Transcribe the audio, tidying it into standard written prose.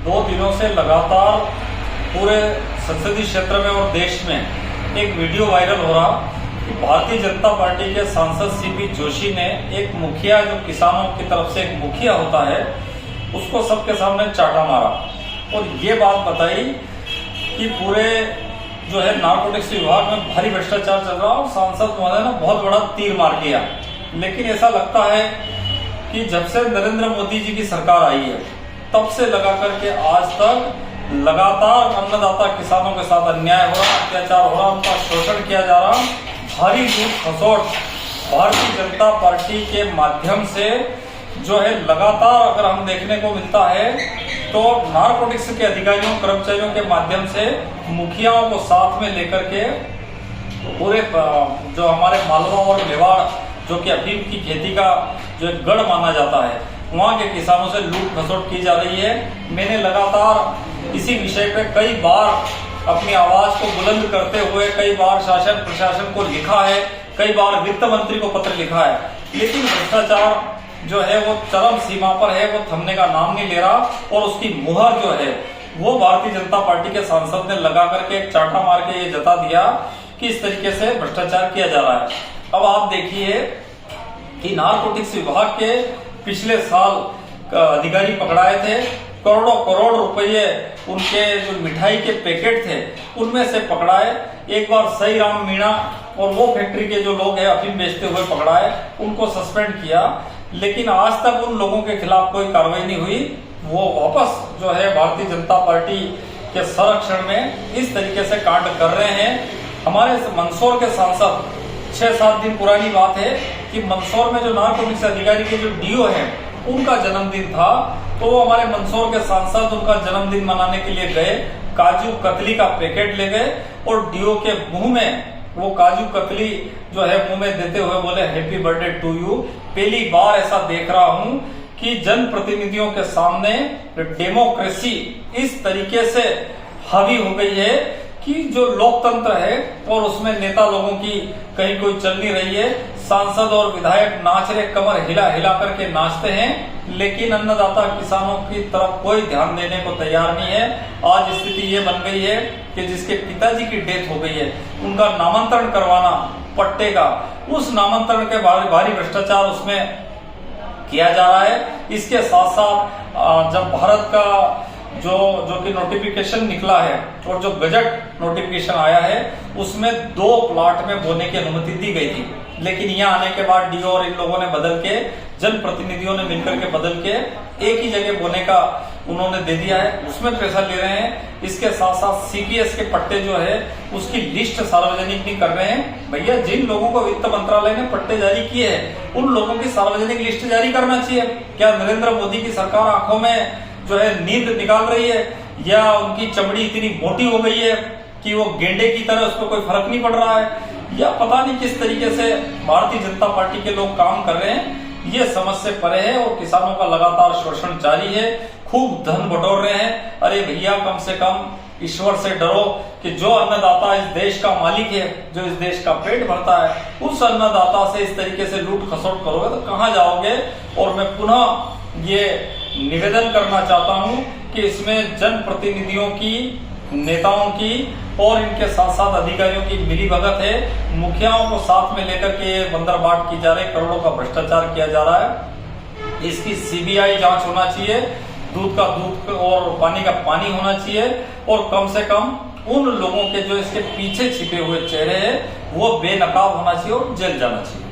2 दिनों से लगातार पूरे संसदीय क्षेत्र में और देश में एक वीडियो वायरल हो रहा कि भारतीय जनता पार्टी के सांसद सीपी जोशी ने एक मुखिया, जो किसानों की तरफ से एक मुखिया होता है, उसको सबके सामने चाटा मारा और ये बात बताई कि पूरे जो है नारकोटिक्स विभाग में भारी भ्रष्टाचार चल रहा और सांसद महोदय ने बहुत बड़ा तीर मार दिया। लेकिन ऐसा लगता है कि जब से नरेंद्र मोदी जी की सरकार आई है तब से लगा करके आज तक लगातार अन्नदाता किसानों के साथ अन्याय हो रहा, अत्याचार हो रहा, उनका शोषण किया जा रहा। भारी लूट खसोट भारतीय जनता पार्टी के माध्यम से जो है लगातार अगर हम देखने को मिलता है तो नारकोटिक्स के अधिकारियों कर्मचारियों के माध्यम से मुखियाओं को साथ में लेकर के पूरे जो हमारे मालवा और मेवाड़, जो कि अफीम की खेती का जो एक गढ़ माना जाता है, वहाँ के किसानों से लूट खसोट की जा रही है। मैंने लगातार इसी विषय पे कई बार अपनी आवाज को बुलंद करते हुए कई बार शासन प्रशासन को लिखा है, कई बार वित्त मंत्री को पत्र लिखा है, लेकिन भ्रष्टाचार जो है वो चरम सीमा पर है, वो थमने का नाम नहीं ले रहा और उसकी मुहर जो है वो भारतीय जनता पार्टी के सांसद ने लगा करके एक चाटा मार के ये जता दिया कि इस तरीके से भ्रष्टाचार किया जा रहा है। अब आप देखिए कि नारकोटिक्स विभाग के पिछले साल अधिकारी पकड़ाए थे, करोड़ों करोड़ रुपये उनके जो मिठाई के पैकेट थे उनमें से पकड़ाए। एक बार सही राम मीणा और वो फैक्ट्री के जो लोग हैं अफीम बेचते हुए पकड़ाए, उनको सस्पेंड किया, लेकिन आज तक उन लोगों के खिलाफ कोई कार्रवाई नहीं हुई। वो वापस जो है भारतीय जनता पार्टी के संरक्षण में इस तरीके से कांड कर रहे हैं। हमारे मंदसौर के सांसद, 6-7 दिन पुरानी बात है कि मंदसौर में जो नारकोटिक्स अधिकारी के जो डीओ हैं उनका जन्मदिन था, तो वो हमारे मंदसौर के सांसद उनका जन्मदिन मनाने के लिए गए, काजू कतली का पैकेट ले गए और डीओ के मुंह में वो काजू कतली जो है मुंह में देते हुए बोले हैप्पी बर्थडे टू यू। पहली बार ऐसा देख रहा हूं कि जनप्रतिनिधियों के सामने डेमोक्रेसी इस तरीके से हावी हो गई है कि जो लोकतंत्र है और उसमें नेता लोगों की कहीं कोई चल नहीं रही है। सांसद और विधायक नाच रहे, कमर हिला हिला करके नाचते हैं, लेकिन अन्नदाता किसानों की तरफ कोई ध्यान देने को तैयार नहीं है। आज स्थिति ये बन गई है कि जिसके पिताजी की डेथ हो गई है उनका नामांतरण करवाना पट्टे का, उस नामांतरण के भारी भ्रष्टाचार उसमें किया जा रहा है। इसके साथ साथ जब भारत का जो कि नोटिफिकेशन निकला है और जो गजट नोटिफिकेशन आया है उसमें 2 प्लॉट में बोने की अनुमति दी गई थी, लेकिन यहाँ आने के बाद डीओ और इन लोगों ने बदल के, जनप्रतिनिधियों ने मिलकर के बदल के एक ही जगह बोने का उन्होंने दे दिया है, उसमें पैसा ले रहे हैं। इसके साथ साथ सीपीएस के पट्टे जो है उसकी लिस्ट सार्वजनिक नहीं कर रहे हैं। भैया, जिन लोगों को वित्त मंत्रालय ने पट्टे जारी किए हैं उन लोगों की सार्वजनिक लिस्ट जारी करना चाहिए। क्या नरेंद्र मोदी की सरकार आंखों में जो है नींद निकाल रही है, या उनकी चमड़ी इतनी मोटी हो गई है कि वो गेंडे की तरह उस पर कोई फर्क नहीं पड़ रहा है, या पता नहीं किस तरीके से भारतीय जनता पार्टी के लोग काम कर रहे हैं, ये समझ से परे है। और किसानों का लगातार शोषण जारी है, खूब धन बटोर रहे हैं। अरे भैया, कम से कम ईश्वर से डरो कि जो अन्नदाता इस देश का मालिक है, जो इस देश का पेट भरता है, उस अन्नदाता से इस तरीके से लूट खसोट करोगे तो कहाँ जाओगे। और मैं पुनः ये निवेदन करना चाहता हूं कि इसमें जनप्रतिनिधियों की, नेताओं की और इनके साथ साथ अधिकारियों की मिलीभगत है। मुखियाओं को साथ में लेकर के बंदरबाट की जा रही, करोड़ों का भ्रष्टाचार किया जा रहा है। इसकी सीबीआई जांच होना चाहिए, दूध का दूध और पानी का पानी होना चाहिए, और कम से कम उन लोगों के जो इसके पीछे छिपे हुए चेहरे हैं वो बेनकाब होना चाहिए और जेल जाना चाहिए।